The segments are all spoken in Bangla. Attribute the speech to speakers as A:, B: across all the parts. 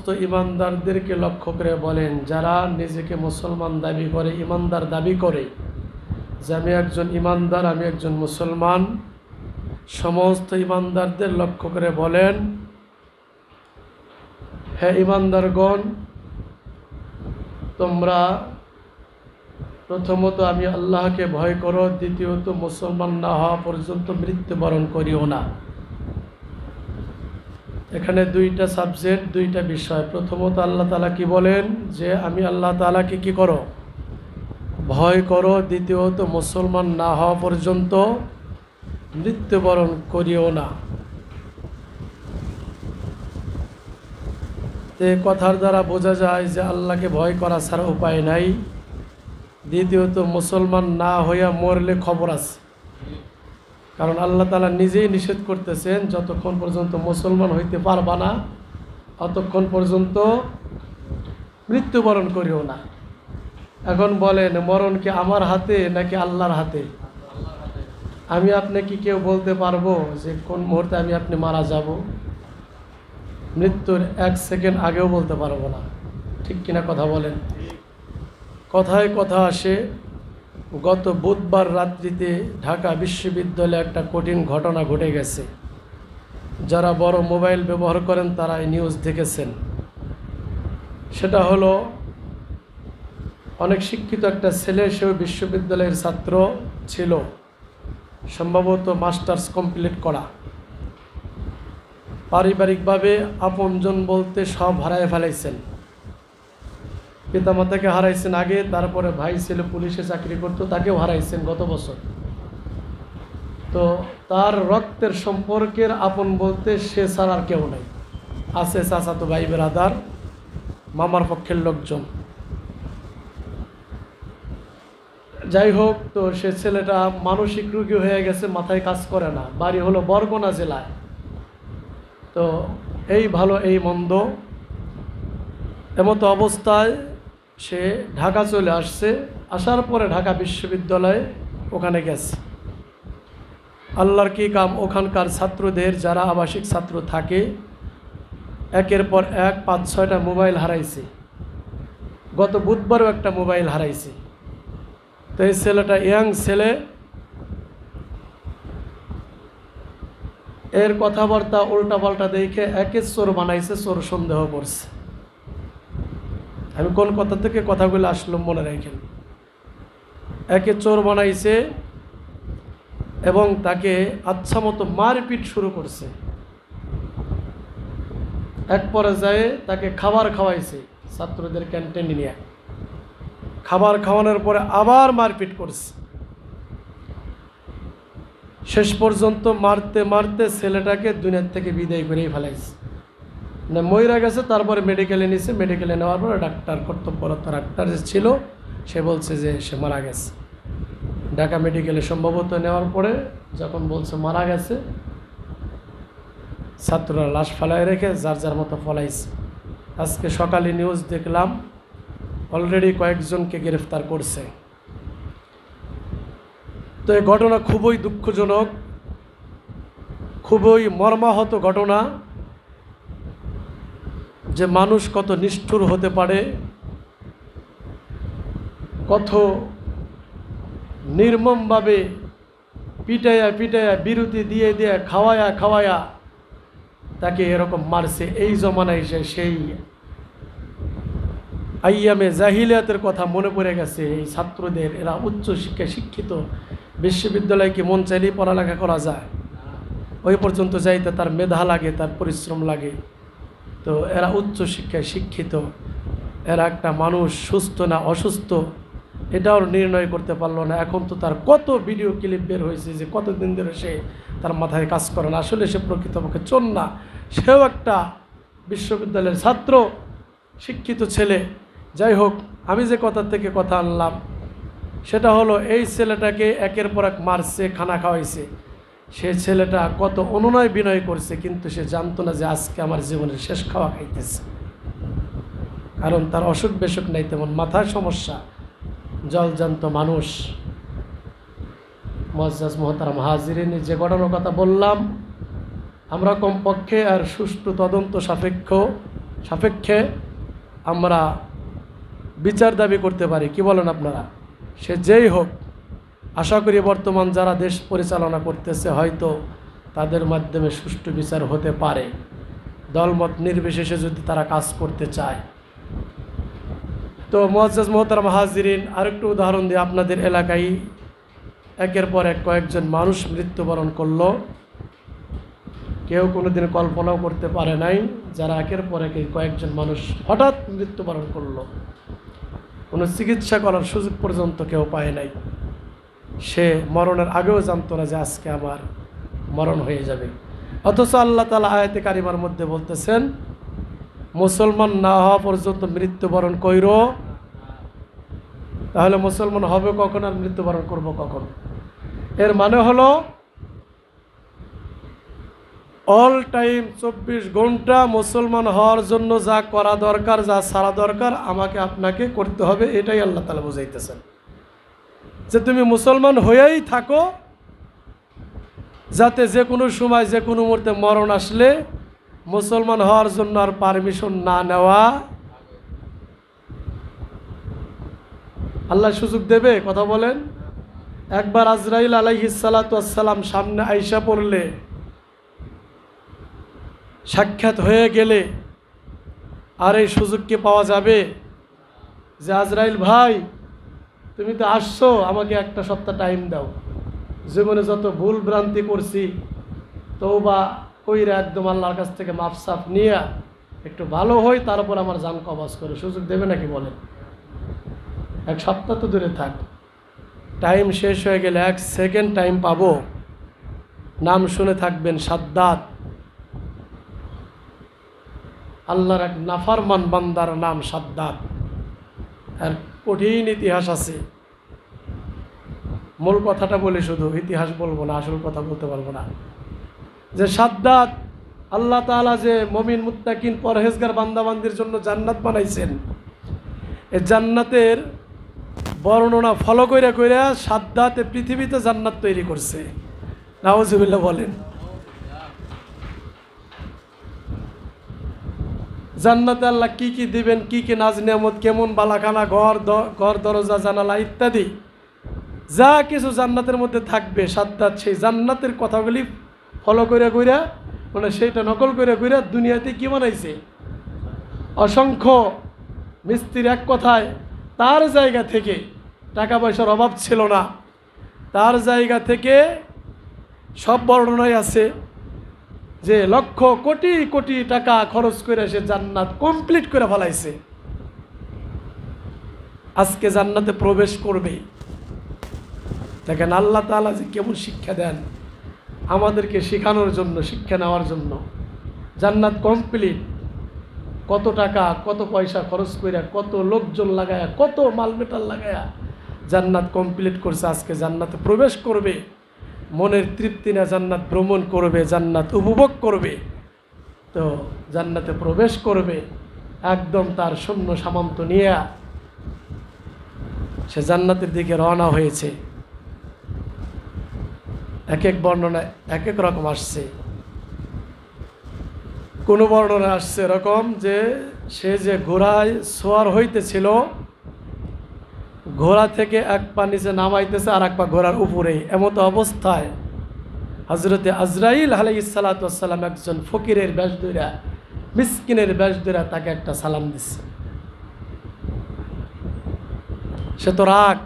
A: সমস্ত ইমানদারদেরকে লক্ষ্য করে বলেন, যারা নিজেকে মুসলমান দাবি করে, ইমানদার দাবি করে যে আমি একজন ইমানদার, আমি একজন মুসলমান, সমস্ত ইমানদারদের লক্ষ্য করে বলেন, হে ইমানদারগণ, তোমরা প্রথমত আমি আল্লাহকে ভয় করো, দ্বিতীয়ত মুসলমান না হওয়া পর্যন্ত মৃত্যুবরণ করিও না। এখানে দুইটা সাবজেক্ট, দুইটা বিষয়। প্রথমত আল্লাহ তাআলা কি বলেন যে আমি আল্লাহ তাআলাকে কি করো, ভয় করো, দ্বিতীয়ত মুসলমান না হওয়া পর্যন্ত মৃত্যুবরণ করিও না। তে কথার দ্বারা বোঝা যায় যে আল্লাহকে ভয় করা ছাড়া উপায় নাই। দ্বিতীয়ত মুসলমান না হইয়া মরলে খবর আছে, কারণ আল্লাহ তাআলা নিজেই নিষেধ করতেছেন যতক্ষণ পর্যন্ত মুসলমান হইতে পারবা না ততক্ষণ পর্যন্ত মৃত্যুবরণ করিও না। এখন বলেন, মরণ কি আমার হাতে নাকি আল্লাহর হাতে? আমি আপনি কি কেউ বলতে পারবো যে কোন মুহূর্তে আমি আপনি মারা যাব? মৃত্যুর 1 সেকেন্ড আগেও বলতে পারবো না, ঠিক কিনা কথা বলেন? কথায় কথা আসে, গত বুধবার রাত্রিতে ঢাকা বিশ্ববিদ্যালয়ে একটা কঠিন ঘটনা ঘটে গেছে। যারা বড় মোবাইল ব্যবহার করেন তারা এই নিউজ দেখেছেন। সেটা হলো, অনেক শিক্ষিত একটা ছেলে, সেও বিশ্ববিদ্যালয়ের ছাত্র ছিল, সম্ভবত মাস্টার্স কমপ্লিট করা। পারিবারিকভাবে আপনজন বলতে সব হারায় ফেলাইছেন। পিতামাতাকে হারাইছেন আগে, তারপরে ভাই ছিল পুলিশে চাকরি করতো, তাকেও হারাইছেন গত বছর। তো তার রক্তের সম্পর্কের আপন বলতে সে ছাড়া আর কেউ নাই। আছে চাচাতো ভাই বেরাদার, মামার পক্ষের লোকজন। যাই হোক, তো সে ছেলেটা মানসিক রোগী হয়ে গেছে, মাথায় কাজ করে না। বাড়ি হলো বরগুনা জেলায়। তো এই ভালো এই মন্দ, এমতো অবস্থায় সে ঢাকা চলে আসছে। আসার পরে ঢাকা বিশ্ববিদ্যালয়ে ওখানে গেছে। আল্লাহর কি কাম, ওখানকার ছাত্রদের যারা আবাসিক ছাত্র থাকে, একের পর এক 5-6টা মোবাইল হারাইছে। গত বুধবারও একটা মোবাইল হারাইছে। তো এই ছেলেটা ইয়াং ছেলে, এর কথাবার্তা উল্টাপাল্টা দেখে একে চোর বানাইছে, চোর সন্দেহ করছে। আমি কোন কথা থেকে কথাগুলো আসলো মনে রাখেন। একে চোর বানাইছে এবং তাকে আচ্ছা মতো মারপিট শুরু করছে। এক পর্যায়ে তাকে খাবার খাওয়াইছে, ছাত্রদের ক্যান্টিনে নিয়ে খাবার খাওয়ানোর পরে আবার মারপিট করছে। শেষ পর্যন্ত মারতে মারতে ছেলেটাকে দুনিয়ার থেকে বিদায় করেই ফেলাইছে। না মইরা গেছে, তারপরে মেডিকেলে নিছে। মেডিকেলে নেওয়ার পরে ডাক্তার, কর্তব্যরত ডাক্তার যে ছিল, সে বলছে যে সে মারা গেছে। ঢাকা মেডিকেলে সম্ভবত নেওয়ার পরে যখন বলছে মারা গেছে, ছাত্ররা লাশ ফেলায় রেখে যার যার মতো ফলাইছে। আজকে সকালে নিউজ দেখলাম, অলরেডি কয়েকজনকে গ্রেফতার করছে। তো এই ঘটনা খুবই দুঃখজনক, খুবই মর্মাহত ঘটনা, যে মানুষ কত নিষ্ঠুর হতে পারে, কত নির্মমভাবে পিটাইয়া পিটাইয়া বিরতি দিয়ে দিয়ে খাওয়ায়া খাওয়ায়া তাকে এরকম মারছে। এই জমানায় সেই আইয়ামে জাহিলিয়াতের কথা মনে পড়ে গেছে এই ছাত্রদের। এরা উচ্চ শিক্ষায় শিক্ষিত, বিশ্ববিদ্যালয়ে কি মন চাইলেই পড়ালেখা করা যায়? ওই পর্যন্ত যাইতে তার মেধা লাগে, তার পরিশ্রম লাগে। তো এরা উচ্চ শিক্ষায় শিক্ষিত, এরা একটা মানুষ সুস্থ না অসুস্থ এটাও নির্ণয় করতে পারলো না। এখন তো তার কত ভিডিও ক্লিপ বের হয়েছে যে কতদিন ধরে সে তার মাথায় কাজ করে না। আসলে সে প্রকৃতপক্ষে চোর না, সেও একটা বিশ্ববিদ্যালয়ের ছাত্র, শিক্ষিত ছেলে। যাই হোক, আমি যে কথা থেকে কথা আনলাম সেটা হলো, এই ছেলেটাকে একের পর এক মারছে, খানা খাওয়াইছে। সে ছেলেটা কত অনুনয় বিনয় করছে, কিন্তু সে জানতো না যে আজকে আমার জীবনের শেষ খাওয়া খাইতেছে। কারণ তার অসুখ বেসুখ নাই, তেমন মাথায় সমস্যা, জলজান্ত মানুষ। মুআজ্জাজ মুহতারাম হাজিরিন, যে ঘটনার কথা বললাম, আমরা কমপক্ষে আর সুষ্ঠু তদন্ত সাপেক্ষ সাপেক্ষে আমরা বিচার দাবি করতে পারি। কি বলেন আপনারা? সে যেই হোক, আশা করি বর্তমান যারা দেশ পরিচালনা করতেছে হয়তো তাদের মাধ্যমে সুষ্ঠু বিচার হতে পারে, দলমত নির্বিশেষে যদি তারা কাজ করতে চায়। তো মুআজ্জাজ মোহতারাম হাজিরিন, আরেকটু উদাহরণ দিয়ে, আপনাদের এলাকায় একের পর এক কয়েকজন মানুষ মৃত্যুবরণ করলো, কেউ কোনোদিন কল্পনাও করতে পারে নাই, যারা একের পর এক কয়েকজন মানুষ হঠাৎ মৃত্যুবরণ করলো, কোনো চিকিৎসা করার সুযোগ পর্যন্ত কেউ পায় নাই। সে মরণের আগেও জানতো না যে আজকে আমার মরণ হয়ে যাবে। অথচ আল্লাহ তাআলা আয়াতে কারিমার মধ্যে বলতেছেন, মুসলমান না হওয়া পর্যন্ত মৃত্যুবরণ কইরো। তাহলে মুসলমান হবে কখন আর মৃত্যুবরণ করব কখন? এর মানে হলো অল টাইম 24 ঘন্টা মুসলমান হওয়ার জন্য যা করা দরকার, যা ছাড়া দরকার আমাকে আপনাকে করতে হবে। এটাই আল্লাহ তাআলা বোঝাইতেছেন যে তুমি মুসলমান হয়েই থাকো, যাতে যে কোনো সময় যে কোনো মুহূর্তে মরণ আসলে মুসলমান হওয়ার জন্য আর পারমিশন না নেওয়া। আল্লাহ সুযোগ দেবে? কথা বলেন। একবার আজরাইল আলাইহিস সালাতু ওয়াস সালাম সামনে আইসা পড়লে, সাক্ষাৎ হয়ে গেলে আর এই সুযোগ কি পাওয়া যাবে যে আজরাইল ভাই তুমি তো আসছো, আমাকে একটা সপ্তাহ টাইম দাও, জীবনে যত ভুল ভ্রান্তি করছি তওবা কইরা একদম আল্লাহর কাছ থেকে মাফ সাফ নিয়ে একটু ভালো হই, তারপর আমার জান কবজ করে? সুযোগ দেবে নাকি বলেন? এক সপ্তাহ তো দূরে থাক, টাইম শেষ হয়ে গেলে 1 সেকেন্ড টাইম পাবো? নাম শুনে থাকবেন সাদ্দাত, আল্লাহর এক নাফরমান বান্দার নাম সাদ্দাত। আর কঠিন ইতিহাস আছে। মূল কথাটা বলে শুধু ইতিহাস বলবো না, আসল কথা বলতে পারবো না। যে সাদ্দাত, আল্লাহ তাআলা যে মুমিন মুত্তাকিন পরহেজগার বান্দাবান্দির জন্য জান্নাত বানাইছেন, এই জান্নাতের বর্ণনা ফলো কইরা কইরা সাদ্দাতে পৃথিবীতে জান্নাত তৈরি করছে। নাউজুবিল্লাহ বলেন। জান্নাতে আল্লাহ কি কি দিবেন, কি কি নাজ নিয়ামত, কেমন বালাখানা, ঘর দরজা জানালা ইত্যাদি যা কিছু জান্নাতের মধ্যে থাকবে, সাদ্দাত সেই জান্নাতের কথাগুলি ফলো করে কইরা, মানে সেইটা নকল করে কইরা দুনিয়াতে কি বানাইছে? অসংখ্য মিস্ত্রির এক কথায় তার জায়গা থেকে, টাকা পয়সার অভাব ছিল না, তার জায়গা থেকে সব বর্ণনায় আছে যে লক্ষ কোটি কোটি টাকা খরচ করে সে জান্নাত কমপ্লিট করে ফেলাইছে। আজকে জান্নাতে প্রবেশ করবে। দেখেন আল্লাহ তাআলা যে কেমন শিক্ষা দেন আমাদেরকে, শেখানোর জন্য, শিক্ষা নেওয়ার জন্য। জান্নাত কমপ্লিট, কত টাকা কত পয়সা খরচ করে, কত লোকজন লাগায়া, কত মাল মেটাল লাগায়া জান্নাত কমপ্লিট করছে। আজকে জান্নাতে প্রবেশ করবে, মনের তৃপ্তি না জান্নাত ভ্রমণ করবে, জান্নাত উপভোগ করবে। তো জান্নাতে প্রবেশ করবে একদম তার সৈন্য সামন্ত নিয়ে সে জান্নাতের দিকে রওনা হয়েছে। এক এক বর্ণনায় এক এক রকম আসছে। কোনো বর্ণনা আসছে এরকম যে সে যে ঘোড়ায় সোয়ার হইতেছিল, ঘোড়া থেকে এক পা নিচে নামাইতেছে আর এক পা ঘোড়ার উপরেই, এমতো অবস্থায় হজরতে আজরাইল আলাইহিস সালাতু ওয়াস সালাম একজন ফকিরের বেশ ধইরা, মিসকিনের বেশ ধইরা তাকে একটা সালাম দিচ্ছে। সে তো রাগ,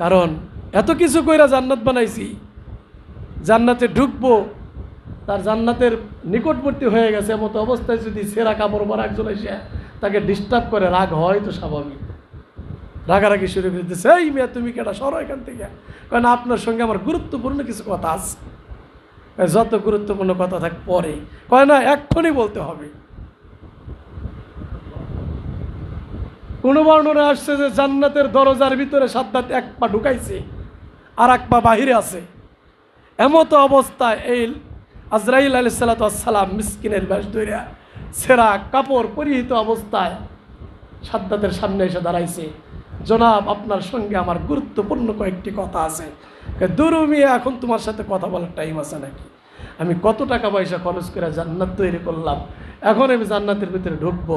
A: কারণ এত কিছু কইরা জান্নাত বানাইছি, জান্নাতে ঢুকবো, তার জান্নাতের নিকটবর্তী হয়ে গেছে, এমতো অবস্থায় যদি সেরা কাপড় পরা একজন এসে তাকে ডিস্টার্ব করে, রাগ হয় তো স্বাভাবিক। রাগারাগি শুরু করে দিচ্ছে, এই মেয়ে তুমি কেটা, সরো এখান থেকে। কারণ আপনার সঙ্গে আমার গুরুত্বপূর্ণ কিছু কথা আছে। যত গুরুত্বপূর্ণ কথা থাক পরে, কয় না এক্ষুনি বলতে হবে। কোনো বর্ণনা আসছে যে জান্নাতের দরজার ভিতরে সাদ্দাত এক পা ঢুকাইছে আর এক পা বাহিরে আছে। এমতো অবস্থায় এই আজরাইল আলাইহিস সালাতু ওয়াস সালাম মিসকিনের বেশ ধইরা, সেরা কাপড় পরিহিত অবস্থায় সাদ্দাতের সামনে এসে দাঁড়াইছে। জনাব, আপনার সঙ্গে আমার গুরুত্বপূর্ণ কয়েকটি কথা আছে। দূর মিয়া, এখন তোমার সাথে কথা বলার টাইম আছে নাকি? আমি কত টাকা পয়সা খরচ করে জান্নাত তৈরি করলাম, এখন আমি জান্নাতের ভিতরে ঢুকবো,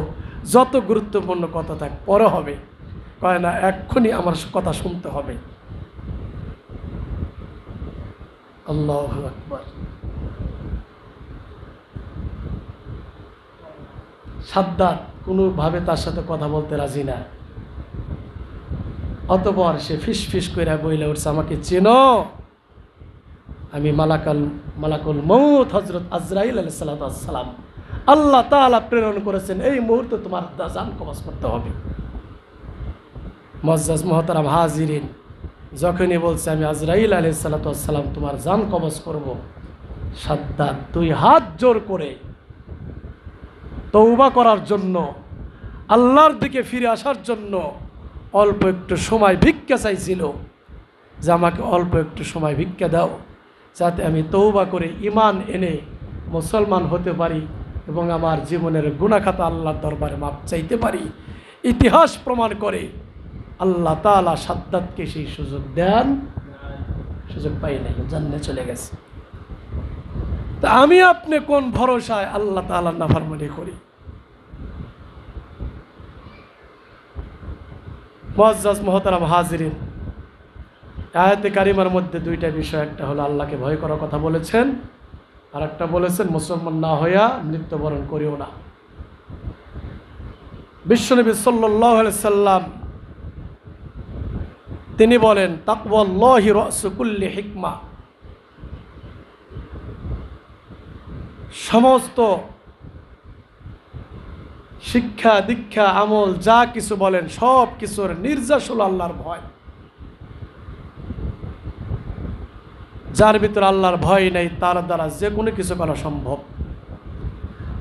A: যত গুরুত্বপূর্ণ কথা থাক পরে হবে, কয় না এক্ষুনি আমার কথা শুনতে হবে। আল্লাহু আকবার। সাদ্দাত কোনোভাবে তার সাথে কথা বলতে রাজি না। অতঃপর সে ফিস ফিস করে বইলে উঠছে, আমাকে চেনো? আমি মালাকুল মউত হযরত আজরাইল আলাইহিস সালাম, আল্লাহ তাআলা প্রেরণ করেছেন, এই মুহূর্তে তোমার জান কবজ করতে হবে। মুআজ্জাজ মুহতারাম হাজিরিন, যখনই বলছে আমি আজরাইল আলাইহিস সালাম তোমার জান কবজ করব, সাদ্দাত দুই হাত জোর করে তওবা করার জন্য, আল্লাহর দিকে ফিরে আসার জন্য অল্প একটু সময় ভিক্ষা চাইছিল, যে আমাকে অল্প একটু সময় ভিক্ষা দাও, যাতে আমি তওবা করে ঈমান এনে মুসলমান হতে পারি এবং আমার জীবনের গুনাহখাতা আল্লাহর দরবারে মাপ চাইতে পারি। ইতিহাস প্রমাণ করে আল্লাহ তাআলা সাদ্দাতকে সেই সুযোগ দেন, সুযোগ পাই নাই, জান্নাতে চলে গেছে। তা আমি আপনি কোন ভরসায় আল্লাহ তাআলার নাফরমানি করি? মুআজ্জাজ মুহতারাম হাজিরিন, আয়াতে কারিমার মধ্যে দুইটা বিষয়, একটা হলো আল্লাহকে ভয় করার কথা বলেছেন, আর একটা বলেছেন মুসলমান না হইয়া মৃত্যুবরণ করিও না। বিশ্বনবী সাল্লাল্লাহু আলাইহি সাল্লাম তিনি বলেন, তাকওয়াল্লাহি রাসু কুল্লি হিকমা, সমস্ত শিক্ষা দীক্ষা আমল যা কিছু বলেন সব কিছুর নির্যাস হলো আল্লাহর ভয়। যার ভিতরে আল্লাহর ভয় নেই তার দ্বারা যে কোনো কিছু করা সম্ভব,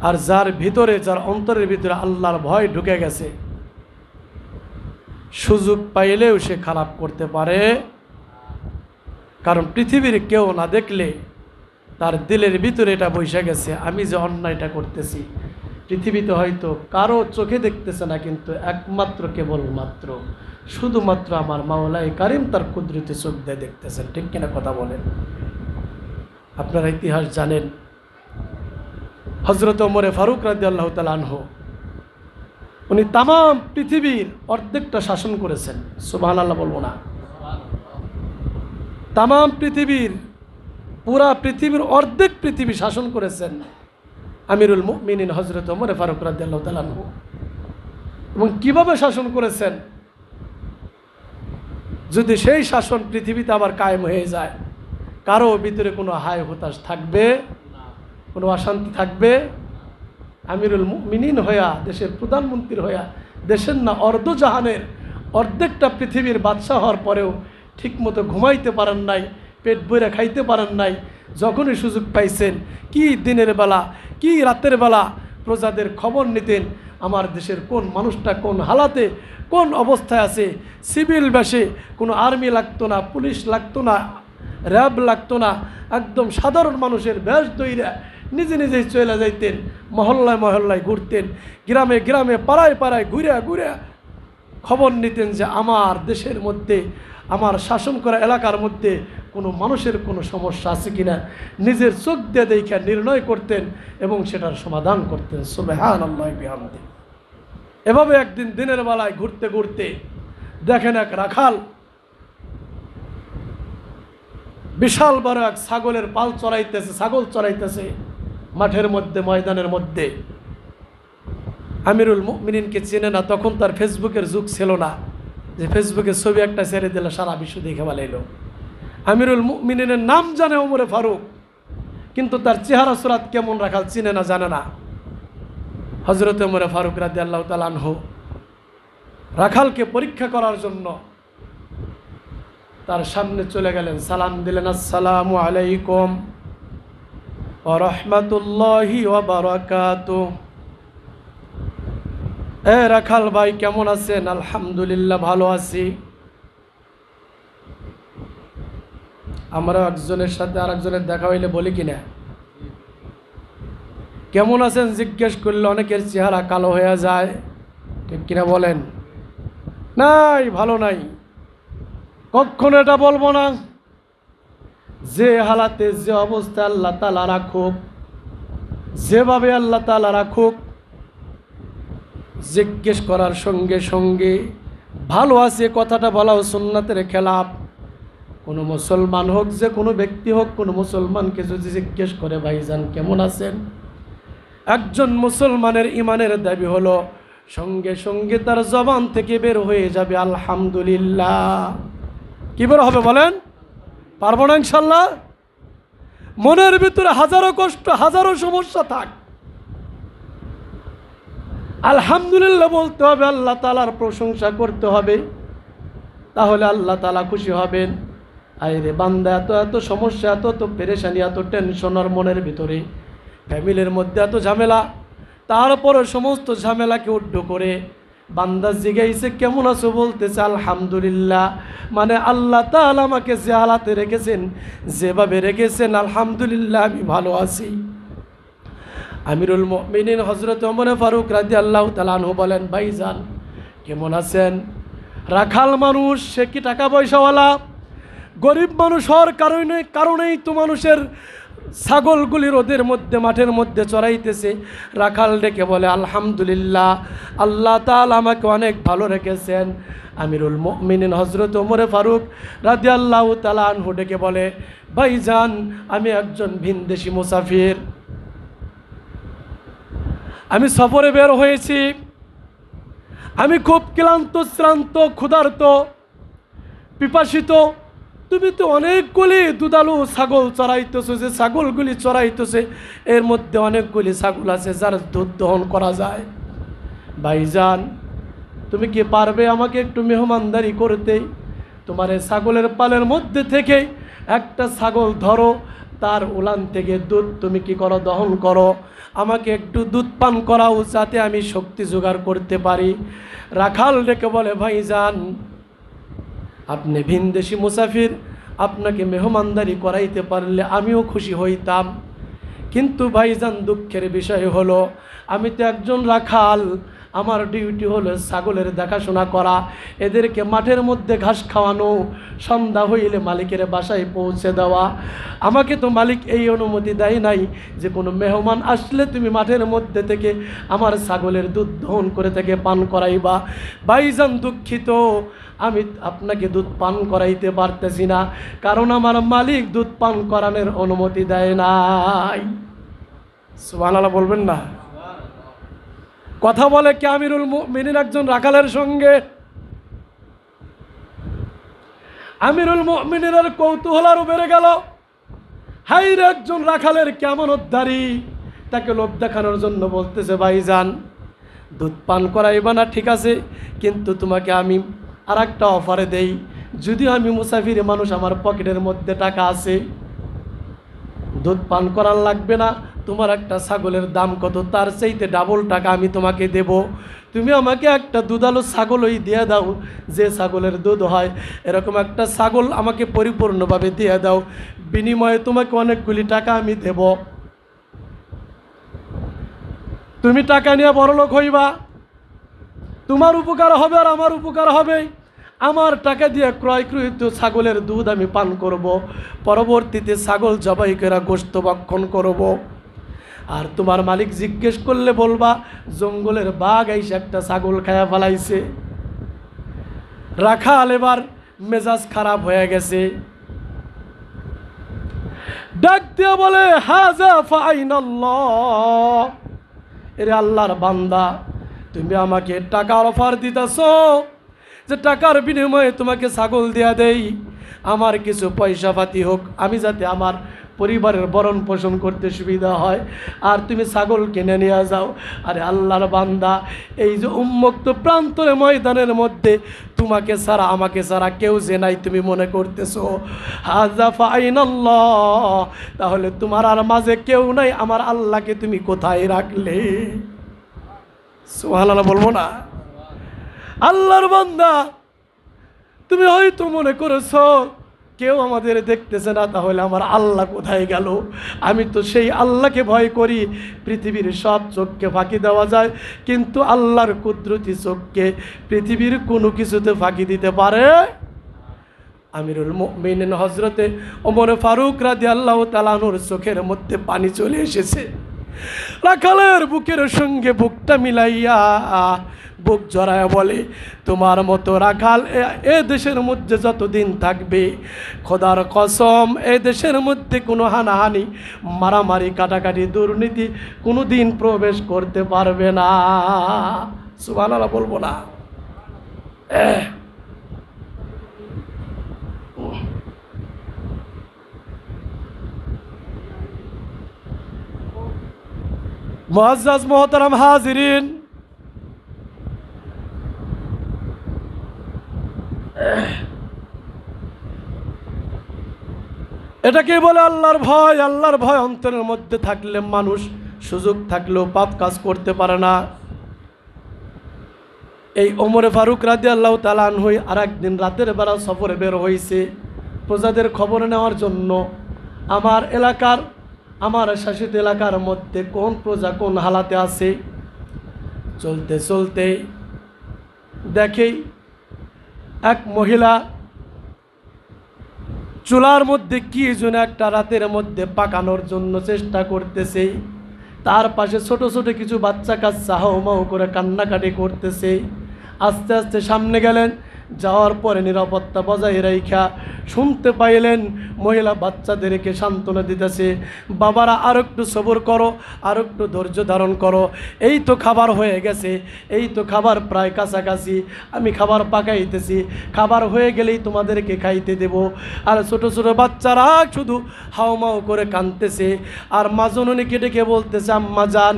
A: আর যার ভিতরে, যার অন্তরের ভিতরে আল্লাহর ভয় ঢুকে গেছে, সুযোগ পাইলেও সে খারাপ করতে পারে। কারণ পৃথিবীর কেউ না দেখলে তার দিলের ভিতরে এটা বসে গেছে, আমি যে অন্যায়টা করতেছি পৃথিবীতে হয়তো কারো চোখে দেখতেছে না, কিন্তু একমাত্র কেবলমাত্র শুধুমাত্র আমার মাওলাই কারিম তার কুদরতে চোখ দিয়ে দেখতেছেন। ঠিক কিনা কথা বলেন? আপনারা ইতিহাস জানেন, হযরত ওমর ফারুক রাদিয়াল্লাহু তাআলা আনহু, উনি তাম পৃথিবীর অর্ধেকটা শাসন করেছেন। সুবহানাল্লাহ বলবো না? তাম পৃথিবীর, পুরা পৃথিবীর অর্ধেক পৃথিবী শাসন করেছেন আমিরুল মুমিনিন হযরত ওমর ফারুক রাদিয়াল্লাহু তাআলা আনহু। এবং কিভাবে শাসন করেছেন, যদি সেই শাসন পৃথিবীতে আবার কায়েম হয়ে যায়, কারো ভিতরে কোনো হায় হতাশ থাকবে, কোনো অশান্তি থাকবে? আমিরুল মুমিনিন হইয়া, দেশের প্রধানমন্ত্রী হইয়া, দেশের না অর্ধজাহানের অর্ধেকটা পৃথিবীর বাদশাহ হওয়ার পরেও ঠিকমতো ঘুমাইতে পারেন নাই, পেট ভরে খাইতে পারেন নাই। যখনই সুযোগ পাইছেন, কি দিনের বেলা কি রাতের বেলা প্রজাদের খবর নিতেন, আমার দেশের কোন মানুষটা কোন হালাতে কোন অবস্থায় আছে। সিভিল বেশে, কোনো আর্মি লাগতো না, পুলিশ লাগতো না, র্যাব লাগতো না, একদম সাধারণ মানুষের বেশ দইরা নিজে নিজেই চলে যাইতেন, মহল্লায় মহল্লায় ঘুরতেন, গ্রামে গ্রামে পাড়ায় পাড়ায় ঘুরে ঘুরে খবর নিতেন যে আমার দেশের মধ্যে, আমার শাসন করা এলাকার মধ্যে কোনো মানুষের কোনো সমস্যা আছে কিনা, নিজের চোখ দিয়ে দেখে নির্ণয় করতেন এবং সেটার সমাধান করতেন। সুবহানাল্লাহি বিহামদিহি। এভাবে একদিন দিনের বেলায় ঘুরতে ঘুরতে দেখেন এক রাখাল বিশাল বড় এক ছাগলের পাল চড়াইতেছে, ছাগল চড়াইতেছে মাঠের মধ্যে, ময়দানের মধ্যে। আমিরুল মুমিনিনকে চেনে না, তখন তার ফেসবুকের যুগ ছিল না যে ফেসবুকে ছবি একটা ছেড়ে দিলে সারা বিশ্ব দেখে ভালাইল। আমিরুল মুমিনিনের নাম জানে ওমরে ফারুক, কিন্তু তার চেহারা সুরাত কেমন রাখাল চিনে না, জানে না। হযরত ওমরে ফারুক রাদিয়াল্লাহু তাআলা আনহু রাখালকে পরীক্ষা করার জন্য তার সামনে চলে গেলেন, সালাম দিলেন, আসসালামু আলাইকুম ওয়া রাহমাতুল্লাহি ওয়া বারাকাতুহু। এ রাখাল ভাই কেমন আছেন? আলহামদুলিল্লাহ ভালো আছি। আমরা একজনের সাথে আরেকজনের দেখা হইলে বলি কিনা, কেমন আছেন জিজ্ঞেস করলে অনেকের চেহারা কালো হয়ে যায়, ঠিক কিনা বলেন? নাই, ভালো নাই, কখনো এটা বলবো না। যে হালাতে যে অবস্থা আল্লাহ তাআলা রাখুক, যেভাবে আল্লাহ তাআলা রাখুক, জিজ্ঞেস করার সঙ্গে সঙ্গে ভালো আছে কথাটা বলাও সুন্নাতের খেলাফ। কোনো মুসলমান হোক, যে কোনো ব্যক্তি হোক, কোনো মুসলমানকে যদি জিজ্ঞেস করে ভাইজান কেমন আছেন, একজন মুসলমানের ইমানের দাবি হলো সঙ্গে সঙ্গে তার জবান থেকে বের হয়ে যাবে আলহামদুলিল্লাহ। কি বের হবে বলেন? পারবো না ইনশাল্লাহ? মনের ভিতরে হাজারো কষ্ট, হাজারো সমস্যা থাক, আলহামদুলিল্লাহ বলতে হবে, আল্লাহ তাআলার প্রশংসা করতে হবে, তাহলে আল্লাহ তাআলা খুশি হবেন। আরে বান্দা, এত এত সমস্যা, এত এত পেরেশানি, এত টেনশন আর মনের ভিতরে, ফ্যামিলির মধ্যে এত ঝামেলা, তারপরে সমস্ত ঝামেলাকে উড্ড করে বান্দা জিগাইছে কেমন আছো, বলতেছে আলহামদুলিল্লাহ। মানে আল্লাহ তাআলা আমাকে যে হালাতে রেখেছেন, যেভাবে রেখেছেন, আলহামদুলিল্লাহ আমি ভালো আছি। আমিরুল মুমিনিন হযরত ওমর ফারুক রাদিয়াল্লাহু তাআলা আনহু বলেন, ভাইজান কেমন আছেন? রাখাল মানুষ, সে কি টাকা পয়সাওয়ালা? গরিব মানুষ হওয়ার কারণেই তো মানুষের ছাগলগুলি রোদের মধ্যে, মাঠের মধ্যে চড়াইতেছে। রাখাল ডেকে বলে আলহামদুলিল্লাহ, আল্লাহ তাআলা আমাকে অনেক ভালো রেখেছেন। আমিরুল মুমিনিন হযরত ওমর ফারুক রাদিয়াল্লাহু তাআলা আনহু ডেকে বলে, ভাইজান আমি একজন ভিনদেশি মুসাফির, আমি সফরে বের হয়েছি, আমি খুব ক্লান্ত, শ্রান্ত, ক্ষুধার্ত, পিপাসিত। তুমি তো অনেকগুলি দুধালু ছাগল চড়াইতেছো, যে ছাগলগুলি চড়াইতেছে এর মধ্যে অনেকগুলি ছাগল আছে যার দুধ দহন করা যায়। ভাইজান তুমি কি পারবে আমাকে একটু মেহমানদারি করতে? তোমার এই ছাগলের পালের মধ্যে থেকে একটা ছাগল ধরো, তার উলান থেকে দুধ তুমি কি করো, দহন করো, আমাকে একটু দুধ পান করাও, যাতে আমি শক্তি জোগাড় করতে পারি। রাখাল ডেকে বলে, ভাইজান আপনি ভিনদেশি মুসাফির, আপনাকে মেহমানদারি করাইতে পারলে আমিও খুশি হইতাম, কিন্তু ভাইজান দুঃখের বিষয় হলো আমি তো একজন রাখাল, আমার ডিউটি হলো ছাগলের দেখাশোনা করা, এদেরকে মাঠের মধ্যে ঘাস খাওয়ানো, সন্ধ্যা হইলে মালিকের বাসায় পৌঁছে দেওয়া। আমাকে তো মালিক এই অনুমতি দেয় নাই যে কোনো মেহমান আসলে তুমি মাঠের মধ্যে থেকে আমার ছাগলের দুধ দহন করে থেকে পান করাইবা। ভাইজান দুঃখিত, আমি আপনাকে দুধ পান করাইতে পারতেছি না, কারণ আমার মালিক দুধ পান করানোর অনুমতি দেয় নাই। সুবহানাল্লাহ বলবেন না? কথা বলে কি আমিরুল মুমিনিন একজন রাখালের সঙ্গে। আমিরুল মুমিনিনের কৌতূহল আরো বেড়ে গেল, হাইরে একজন রাখালের কেমন উদ্ধারী, তাকে লোভ দেখানোর জন্য বলতেছে, ভাইজান দুধ পান করাইবা না ঠিক আছে, কিন্তু তোমাকে আমি আর একটা অফারে দেই, যদি আমি মুসাফির মানুষ, আমার পকেটের মধ্যে টাকা আছে, দুধ পান করার লাগবে না, তোমার একটা ছাগলের দাম কত, তার চাইতে ডাবল টাকা আমি তোমাকে দেব, তুমি আমাকে একটা দুধালো ছাগলই দিয়ে দাও, যে ছাগলের দুধ হয় এরকম একটা ছাগল আমাকে পরিপূর্ণভাবে দিয়ে দাও, বিনিময়ে তোমাকে অনেকগুলি টাকা আমি দেব, তুমি টাকা নিয়ে বড়লোক হইবা, তোমার উপকার হবে আর আমার উপকার হবে। আমার টাকা দিয়ে ক্রয়কৃত ছাগলের দুধ আমি পান করব, পরবর্তীতে ছাগল জবাই করে গোশত ভক্ষণ করব, আর তোমার মালিক জিজ্ঞেস করলে বলবা জঙ্গলের বাঘ এসে একটা ছাগল খায়া ফেলাইছে। রাখাল এবার মেজাজ খারাপ হয়ে গেছে, ডাক দিয়ে বলে, হাজা ফাইনাল্লাহ, এরে আল্লাহর বান্দা, তুমি আমাকে টাকার অফার দিতেছো যে টাকার বিনিময়ে তোমাকে ছাগল দেয়া দেই, আমার কিছু পয়সা পাতি হোক, আমি যাতে আমার পরিবারের ভরণ পোষণ করতে সুবিধা হয়, আর তুমি ছাগল কিনে নিয়ে যাও। আরে আল্লাহর বান্দা, এই যে উন্মুক্ত প্রান্তরে ময়দানের মধ্যে তোমাকে ছাড়া, আমাকে ছাড়া কেউ যে নাই তুমি মনে করতেছো, হাজা ফাইনাল্লাহ, তাহলে তোমার আর মাঝে কেউ নাই, আমার আল্লাহকে তুমি কোথায় রাখলে? সুবহানাল্লাহ বলবো না? আল্লাহর বান্দা, তুমি হয়তো মনে করেছো কেউ আমাদের দেখতেছে না, তাহলে আমার আল্লাহ কোথায় গেল? আমি তো সেই আল্লাহকে ভয় করি। পৃথিবীর সব চোখকে ফাঁকি দেওয়া যায়, কিন্তু আল্লাহর কুদরতি চোখকে পৃথিবীর কোনো কিছুতে ফাঁকি দিতে পারে। আমিরুল মুমিনিন হযরতে ওমর ফারুক রাদিয়াল্লাহু তাআলা আনহুর চোখের মধ্যে পানি চলে এসেছে। রাখালের বুকের সঙ্গে বুকটা মিলাইয়া বুক জড়ায় বলে, তোমার মতো রাখাল এ দেশের মধ্যে যতদিন থাকবে, খোদার কসম এ দেশের মধ্যে কোনো হানাহানি, মারামারি, কাটাকাটি, দুর্নীতি কোনো দিন প্রবেশ করতে পারবে না। সুবহানাল্লাহ বলবো না? মুআজ্জাজ মোহতারাম হাজিরিন, এটাকে বলে আল্লাহর ভয়। আল্লাহর ভয় অন্তরের মধ্যে থাকলে মানুষ সুযোগ থাকলেও পাপ কাজ করতে পারে না। এই ওমরে ফারুক রাদিয়াল্লাহু তাআলা আনহু আর একদিন রাতের বেলা সফরে বের হয়েছে প্রজাদের খবর নেওয়ার জন্য। আমার এলাকার, আমার শাসিত এলাকার মধ্যে কোন প্রজা কোন হালাতে আছে। চলতে চলতে দেখেই এক মহিলা চুলার মধ্যে কি যেন একটা রাতের মধ্যে পাকানোর জন্য চেষ্টা করতেছে। তার পাশে ছোট ছোট কিছু বাচ্চা কাচ্চা হাউমাউ করে কান্নাকাটি করতেছে। আস্তে আস্তে সামনে গেলেন, যাওয়ার পরে নিরাপত্তা বজায় রাইখা শুনতে পাইলেন মহিলা বাচ্চাদেরকে সান্ত্বনা দিতেছে, বাবারা আর একটু সবর করো, আর একটু ধৈর্য ধারণ করো, এই তো খাবার হয়ে গেছে, এই তো খাবার প্রায় কাছাকাছি, আমি খাবার পাকাইতেছি, খাবার হয়ে গেলেই তোমাদেরকে খাইতে দেব। আর ছোট ছোট বাচ্চারা শুধু হাওমাও করে কাঁদতেছে। আর মাজননীকে ডেকে বলতেছে, আম্মা যান,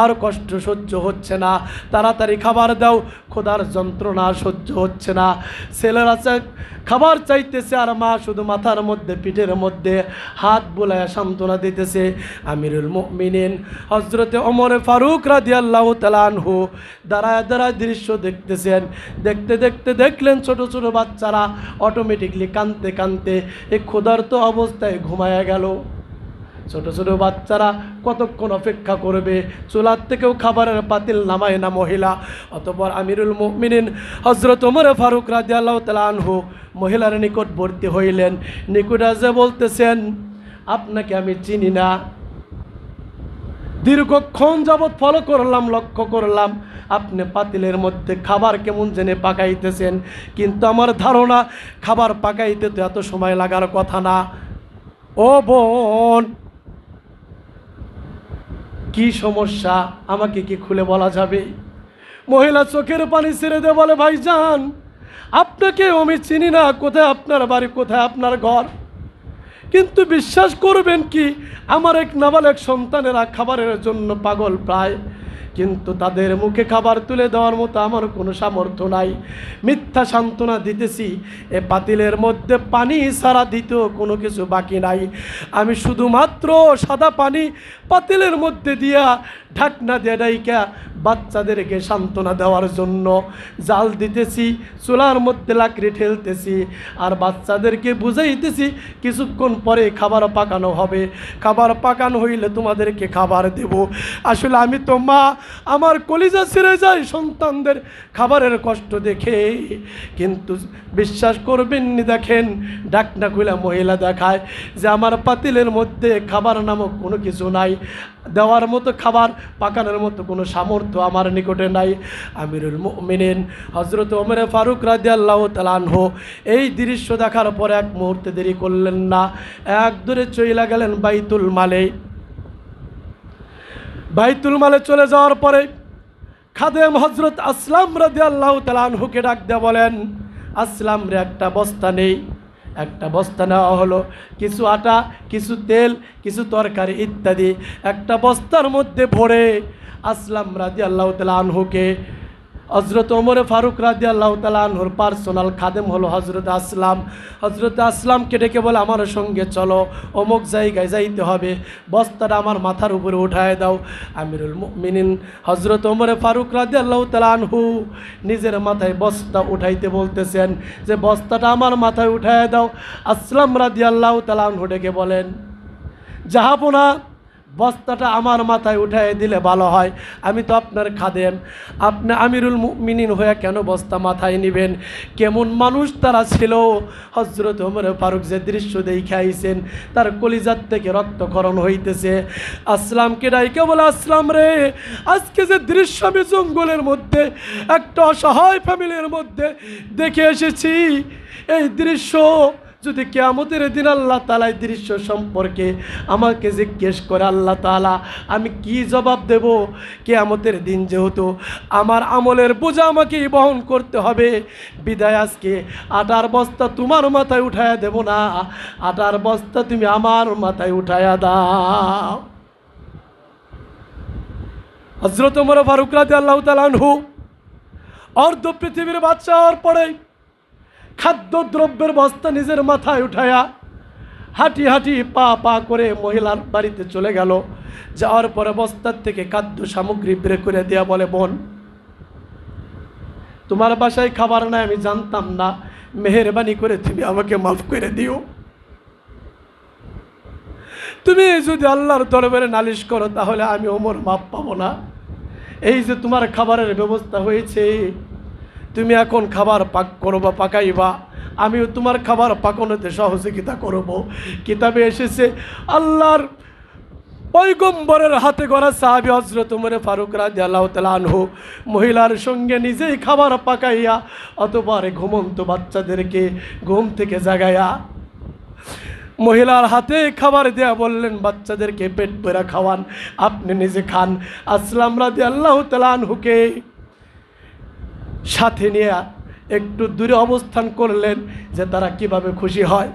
A: আর কষ্ট সহ্য হচ্ছে না, তাড়াতাড়ি খাবার দাও, খোদার যন্ত্রণা সহ্য হচ্ছে না। ছেলেরা খাবার চাইতেছে, আর মা শুধু মাথার মধ্যে পিঠের মধ্যে হাত বুলায়া সান্ত্বনা দিতেছে। আমিরুল মুমিনিন হযরতে ওমর ফারুক রাদিয়াল্লাহু তাআলা আনহু দাঁড়ায় দাঁড়ায় দৃশ্য দেখতেছেন। দেখতে দেখতে দেখলেন ছোট ছোট বাচ্চারা অটোমেটিকলি কাঁদতে কাঁদতে এই ক্ষুধার্ত অবস্থায় ঘুমায়া গেল। ছোট ছোট বাচ্চারা কতক্ষণ অপেক্ষা করবে? চুলার থেকেও খাবারের পাতিল নামায় না মহিলা। অতঃপর আমিরুল মুমিনিন হযরত ওমর ফারুক রাদিয়াল্লাহু তাআলা আনহু মহিলার নিকটবর্তী হইলেন। নিকট আসে বলতেছেন, আপনাকে আমি চিনি না, দীর্ঘক্ষণ যাবৎ ফলো করলাম, লক্ষ্য করলাম আপনি পাতিলের মধ্যে খাবার কেমন জেনে পাকাইতেছেন, কিন্তু আমার ধারণা খাবার পাকাইতে তো এত সময় লাগার কথা না। ও বোন, কি সমস্যা আমাকে কি খুলে বলা যাবে? মহিলা চোখের পানি ছেড়ে দিয়ে বলে, ভাইজান আপনাকে আমি চিনি না, কোথায় আপনার বাড়ি, কোথায় আপনার ঘর, কিন্তু বিশ্বাস করবেন কি, আমার এক নাবালক সন্তানেরা খাবারের জন্য পাগল প্রায়, কিন্তু তাদের মুখে খাবার তুলে দেওয়ার মতো আমার কোনো সামর্থ্য নাই। মিথ্যা সান্ত্বনা দিতেছি, এ পাতিলের মধ্যে পানি ছাড়া দিতেও কোনো কিছু বাকি নাই। আমি শুধুমাত্র সাদা পানি পাতিলের মধ্যে দিয়া ঢাকনা দিয়ে ডাইকা বাচ্চাদেরকে সান্ত্বনা দেওয়ার জন্য জাল দিতেছি, চুলার মধ্যে লাকড়ি ঠেলতেছি, আর বাচ্চাদেরকে বুঝাইতেছি কিছুক্ষণ পরে খাবার পাকানো হবে, খাবার পাকানো হইলে তোমাদেরকে খাবার দেব। আসলে আমি তো মা, আমার কলিজা ছিঁড়ে যায় সন্তানদের খাবারের কষ্ট দেখে। কিন্তু বিশ্বাস করবেন নি, দেখেন ঢাকনা খুলে মহিলা দেখায় যে আমার পাতিলের মধ্যে খাবার নামক কোনো কিছু নাই, দেওয়ার মতো খাবার পাকানোর মতো কোনো সামর্থ্য আমার নিকটে নাই। আমিরুল মুমিনিন হযরত ওমর ফারুক রাদিয়াল্লাহু তাআলা আনহু এই দৃশ্য দেখার পরে এক মুহূর্তে দেরি করলেন না, এক দূরে চইলা গেলেন বাইতুল মালে। বাইতুল মালে চলে যাওয়ার পরে খাদেম হযরত আসলাম রাদিয়াল্লাহু তাআলা আনহুকে ডাক দিয়ে বলেন, আসলাম রে, একটা বস্তা নেই। একটা বস্তা নেওয়া হলো, কিছু আটা, কিছু তেল, কিছু তরকারি ইত্যাদি একটা বস্তার মধ্যে ভরে আসলাম রাদিয়াল্লাহু তাআলা আনহুকে, হযরত ওমর ফারুক রাদিয়াল্লাহু তাআলা আনহুর পার্সোনাল খাদেম হলো হযরত আসলাম। হযরত আসলামকে ডেকে বলে, আমার সঙ্গে চলো, অমুক জায়গায় যাইতে হবে, বস্তাটা আমার মাথার উপরে উঠায় দাও। আমিরুল মুমিনিন হযরত ওমর ফারুক রাদিয়াল্লাহু তাআলা আনহু নিজের মাথায় বস্তা উঠাইতে বলতেছেন যে বস্তাটা আমার মাথায় উঠায় দাও। আসলাম রাদিয়াল্লাহু তাআলা আনহু ডেকে বলেন, জাহাপনা বস্তাটা আমার মাথায় উঠায় দিলে ভালো হয়, আমি তো আপনার খাদেম, আপনি আমিরুল মুমিনিন হয়ে কেন বস্তা মাথায় নেবেন? কেমন মানুষ তারা ছিল। হযরত ওমর ফারুক যে দৃশ্য দেখে আইছেন, তার কলিজার থেকে রক্তক্ষরণ হইতেছে। আসলামকে ডাইকে বলে, আসলাম রে, আজকে যে দৃশ্য আমি জঙ্গলের মধ্যে একটা অসহায় ফ্যামিলির মধ্যে দেখে এসেছি, এই দৃশ্য যদি কিয়ামতের দিন আল্লাহ তাআলা এই দৃশ্য সম্পর্কে আমাকে জিজ্ঞেস করে, আল্লাহ তাআলা আমি কি জবাব দেব? কিয়ামতের দিন যেহেতু আমার আমলের বোঝা আমাকেই বহন করতে হবে, বিদায় আজকে আটার বস্তা তোমার মাথায় উঠায়া দেব না, আটার বস্তা তুমি আমার মাথায় উঠায়া দাও। হযরত ওমর ফারুক রাদিয়াল্লাহু তাআলা আনহু অর্ধ পৃথিবীর বাদশা হওয়ার পরে খাদ্যদ্রব্যের বস্তা নিজের মাথায় উঠায়া হাঁটি হাঁটি পা পা করে মহিলার বাড়িতে চলে গেল। যাওয়ার পরে বস্তার থেকে খাদ্য সামগ্রী বের করে দেয়া বলে, বোন তোমার বাসায় খাবার নাই আমি জানতাম না, মেহেরবানি করে তুমি আমাকে মাফ করে দিও। তুমি যদি আল্লাহর দরবারে নালিশ করো তাহলে আমি ওমর মাফ পাবো না। এই যে তোমার খাবারের ব্যবস্থা হয়েছে, তুমি এখন খাবার পাক করবা, পাকাইবা, আমিও তোমার খাবার পাকানোতে সহযোগিতা করব। কিতাবে এসেছে আল্লাহর পয়গম্বরের হাতে গড়া সাহাবী হযরত ওমর ফারুক রাদিয়াল্লাহু তাআলা আনহু মহিলার সঙ্গে নিজেই খাবার পাকাইয়া অতঃপর ঘুমন্ত বাচ্চাদেরকে ঘুম থেকে জাগাইয়া মহিলার হাতে খাবার দেয়া বললেন, বাচ্চাদেরকে পেট ভরে খাওয়ান, আপনি নিজে খান। আসলাম রাদিয়াল্লাহু তাআলা আনহুকে সাথে নিয়ে একটু দূরে অবস্থান করলেন যে তারা কিভাবে খুশি হয়।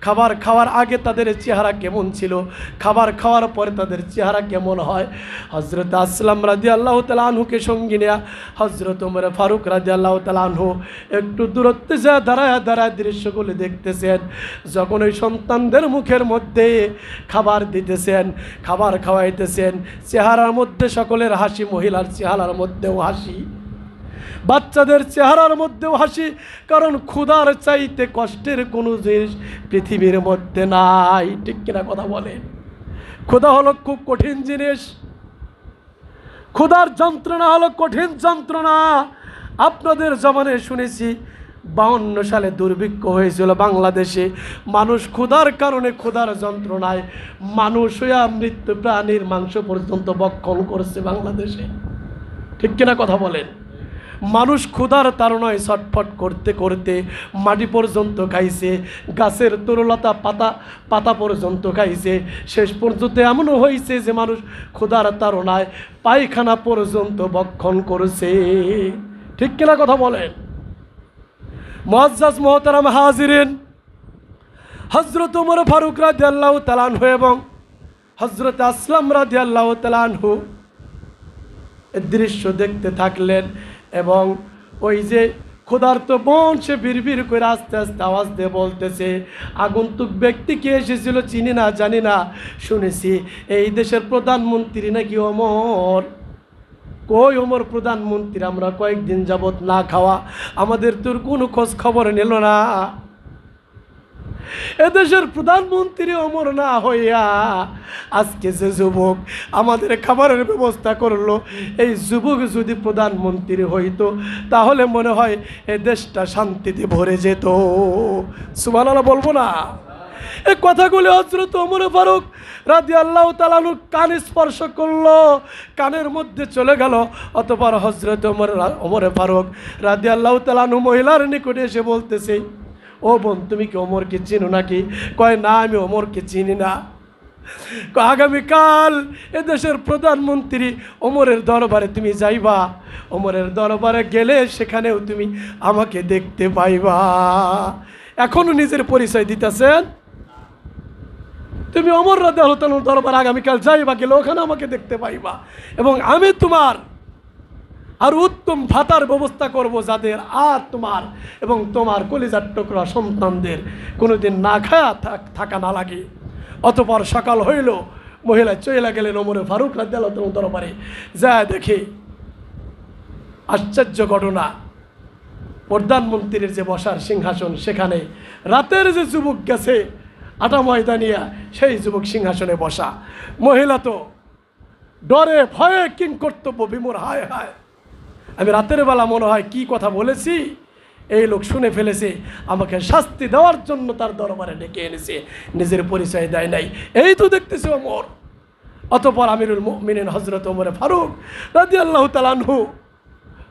A: খাবার খাওয়ার আগে তাদের চেহারা কেমন ছিল, খাবার খাওয়ার পরে তাদের চেহারা কেমন হয়। হযরত আসলাম রাদিয়াল্লাহু তাআলা আনহুকে সঙ্গী নিয়ে হযরত ওমর ফারুক রাদিয়াল্লাহু তাআলা আনহু একটু দূরত্বে যা দাঁড়ায় দাঁড়ায় দৃশ্যগুলো দেখতেছেন। যখন ওই সন্তানদের মুখের মধ্যে খাবার দিতেছেন, খাবার খাওয়াইতেছেন, চেহারার মধ্যে সকলের হাসি, মহিলার চেহারার মধ্যেও হাসি, বাচ্চাদের চেহারার মধ্যেও হাসি, কারণ ক্ষুধার চাইতে কষ্টের কোনো জিনিস পৃথিবীর মধ্যে নাই। ঠিক কিনা কথা বলেন? ক্ষুধা হলো খুব কঠিন জিনিস, ক্ষুধার যন্ত্রণা হলো কঠিন যন্ত্রণা। আপনাদের জমানে শুনেছি 52 সালে দুর্ভিক্ষ হয়েছিল বাংলাদেশে, মানুষ ক্ষুধার কারণে, ক্ষুধার যন্ত্রণায় মানুষ হইয়া মৃত্যু প্রাণীর মাংস পর্যন্ত ভক্ষণ করছে বাংলাদেশে। ঠিক কিনা কথা বলেন? মানুষ ক্ষুধার তাড়নায় ছটফট করতে করতে মাটি পর্যন্ত খাইছে, গাছের তরুলতা পাতা পর্যন্ত খাইছে। শেষ পর্যন্ত এমনও হয়েছে যে মানুষ ক্ষুধার তাড়নায় পায়খানা পর্যন্ত ভক্ষণ করেছে। ঠিক কিনা কথা বলেন? মুআজ্জাজ মুহতারাম হাজিরিন, হযরত ওমর ফারুক রাদিয়াল্লাহু তাআলা আনহু এবং হযরত আসলাম রাদিয়াল্লাহু তাআলা আনহু এই দৃশ্য দেখতে থাকলেন। এবং ওই যে ক্ষুধার্ত বোন, সে বিড়বিড় করে আস্তে আস্তে আওয়াজ দিয়ে বলতেছে, আগন্তুক ব্যক্তি কে এসেছিল চিনি না, জানি না, শুনেছি এই দেশের প্রধানমন্ত্রী নাকি ওমর। কই ওমর প্রধানমন্ত্রী? আমরা কয়েকদিন যাবত না খাওয়া, আমাদের তোর কোনো খোঁজ খবর নিল না। এদেশের প্রধানমন্ত্রী ওমর না হইয়া আজকে যে যুবক আমাদের খাবারের ব্যবস্থা করলো, এই যুবক যদি প্রধানমন্ত্রী হইতো তাহলে মনে হয় এ দেশটা শান্তিতে ভরে যেত। সুবহানাল্লাহ বলবো না? এই কথাগুলি হযরত ওমর ফারুক রাদিয়াল্লাহু তাআলা আনহু কান স্পর্শ করলো, কানের মধ্যে চলে গেল। অতঃপর হযরত ওমর ফারুক রাদিয়াল্লাহু তাআলা আনহু মহিলার নিকটে এসে বলতেছে, ও বোন তুমি কি ওমরকে চিনো নাকি? কয় না, আমি ওমরকে চিনি না। আগামীকাল এদেশের প্রধানমন্ত্রী ওমরের দরবারে তুমি যাইবা, ওমরের দরবারে গেলে সেখানেও তুমি আমাকে দেখতে পাইবা। এখনো নিজের পরিচয় দিতেছেন? তুমি ওমর রাদিয়াল্লাহু তাআলার দরবারে আগামীকাল যাইবা, গেলে ওখানে আমাকে দেখতে পাইবা এবং আমি তোমার আর উত্তম ভাতার ব্যবস্থা করব, যাদের আর তোমার এবং তোমার কলিজার টুকরা সন্তানদের কোনোদিন না খায়া থাকা না লাগে। অতঃপর সকাল হইল, মহিলা চলে গেলেন ওমর ফারুক রাদিয়াল্লাহু তাআলার দরবারে। যা দেখে আশ্চর্য ঘটনা, প্রধানমন্ত্রীর যে বসার সিংহাসন, সেখানে রাতের যে যুবক গেছে আটা ময়দা নিয়ে সেই যুবক সিংহাসনে বসা। মহিলা তো ডরে ভয়ে কিং কর্তব্য বিমূঢ়, হায় হায় আমি রাতের বেলা মনে হয় কি কথা বলেছি, এই লোক শুনে ফেলেছে, আমাকে শাস্তি দেওয়ার জন্য তার দরবারে ডেকে এনেছে, নিজের পরিচয় দেয় নাই। এই তো দেখতেছে ওমর। অতঃপর আমিরুল মুমিনিন হযরত ওমর ফারুক রাদিয়াল্লাহু তাআলা আনহু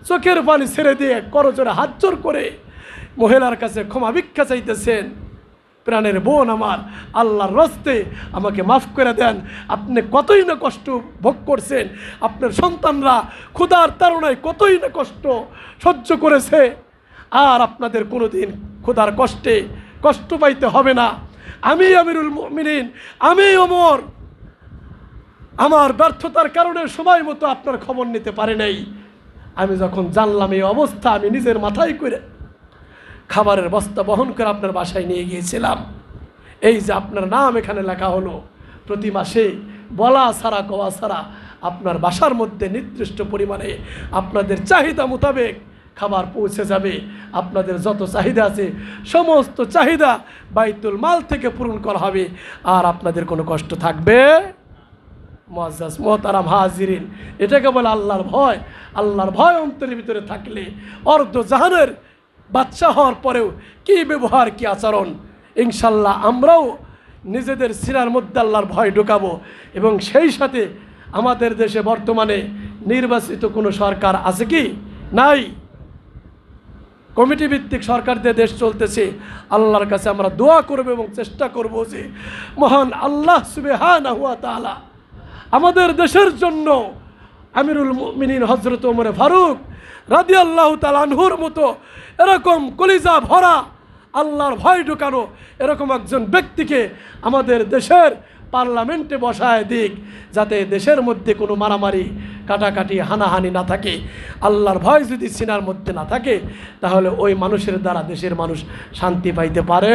A: চোখের পানি ছেড়ে দিয়ে করজোড়ে হাত জোর করে মহিলার কাছে ক্ষমা ভিক্ষা চাইতেছেন, প্রাণের বোন আমার, আল্লাহর রাস্তে আমাকে মাফ করে দেন, আপনি কতই না কষ্ট ভোগ করছেন, আপনার সন্তানরা ক্ষুধার তাড়নায় কতই না কষ্ট সহ্য করেছে, আর আপনাদের কোনোদিন ক্ষুধার কষ্টে কষ্ট পাইতে হবে না। আমি আমিরুল মুমিনিন, আমি ওমর, আমার ব্যর্থতার কারণে সময় মতো আপনার খবর নিতে পারে নাই। আমি যখন জানলাম এই অবস্থা, আমি নিজের মাথায় করে খাবারের বস্তা বহন করে আপনার বাসায় নিয়ে গিয়েছিলাম। এই যে আপনার নাম এখানে লেখা হলো, প্রতি মাসে বলা ছাড়া কওয়া ছাড়া আপনার বাসার মধ্যে নির্দিষ্ট পরিমাণে আপনাদের চাহিদা মোতাবেক খাবার পৌঁছে যাবে। আপনাদের যত চাহিদা আছে সমস্ত চাহিদা বাইতুল মাল থেকে পূরণ করা হবে, আর আপনাদের কোনো কষ্ট থাকবে। মুআজ্জাজ মুহতারাম হাজিরিন, এটাকে বলে আল্লাহর ভয়। আল্লাহর ভয় অন্তরের ভিতরে থাকলে অর্ধ জাহানের বাদশাহ হওয়ার পরেও কি ব্যবহার, কি আচরণ, ইনশাল্লাহ আমরাও নিজেদের সিনার মধ্যে আল্লাহর ভয় ঢোকাবো। এবং সেই সাথে আমাদের দেশে বর্তমানে নির্বাচিত কোনো সরকার আছে কি? নাই। কমিটি ভিত্তিক সরকার দিয়ে দেশ চলতেছে। আল্লাহর কাছে আমরা দোয়া করব এবং চেষ্টা করব যে মহান আল্লাহ সুবহানাহু ওয়া তাআলা আমাদের দেশের জন্য আমিরুল মুমিনিন হযরত ওমর ফারুক রাদিয়াল্লাহু তাআলা আনহুর মতো এরকম কলিজা ভরা আল্লাহর ভয় ঢুকানো এরকম একজন ব্যক্তিকে আমাদের দেশের পার্লামেন্টে বসায় দিক, যাতে দেশের মধ্যে কোনো মারামারি কাটাকাটি হানাহানি না থাকে। আল্লাহর ভয় যদি সিনার মধ্যে না থাকে, তাহলে ওই মানুষের দ্বারা দেশের মানুষ শান্তি পাইতে পারে।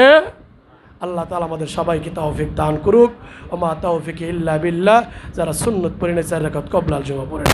A: আল্লাহ তাআলা আমাদের সবাইকে তৌফিক দান করুক। ওমা তৌফিক ইল্লা বিল্লাহ। যারা সুন্নত পড়ে নেয় 4 রাকাত কবলাল জুমা পড়ে।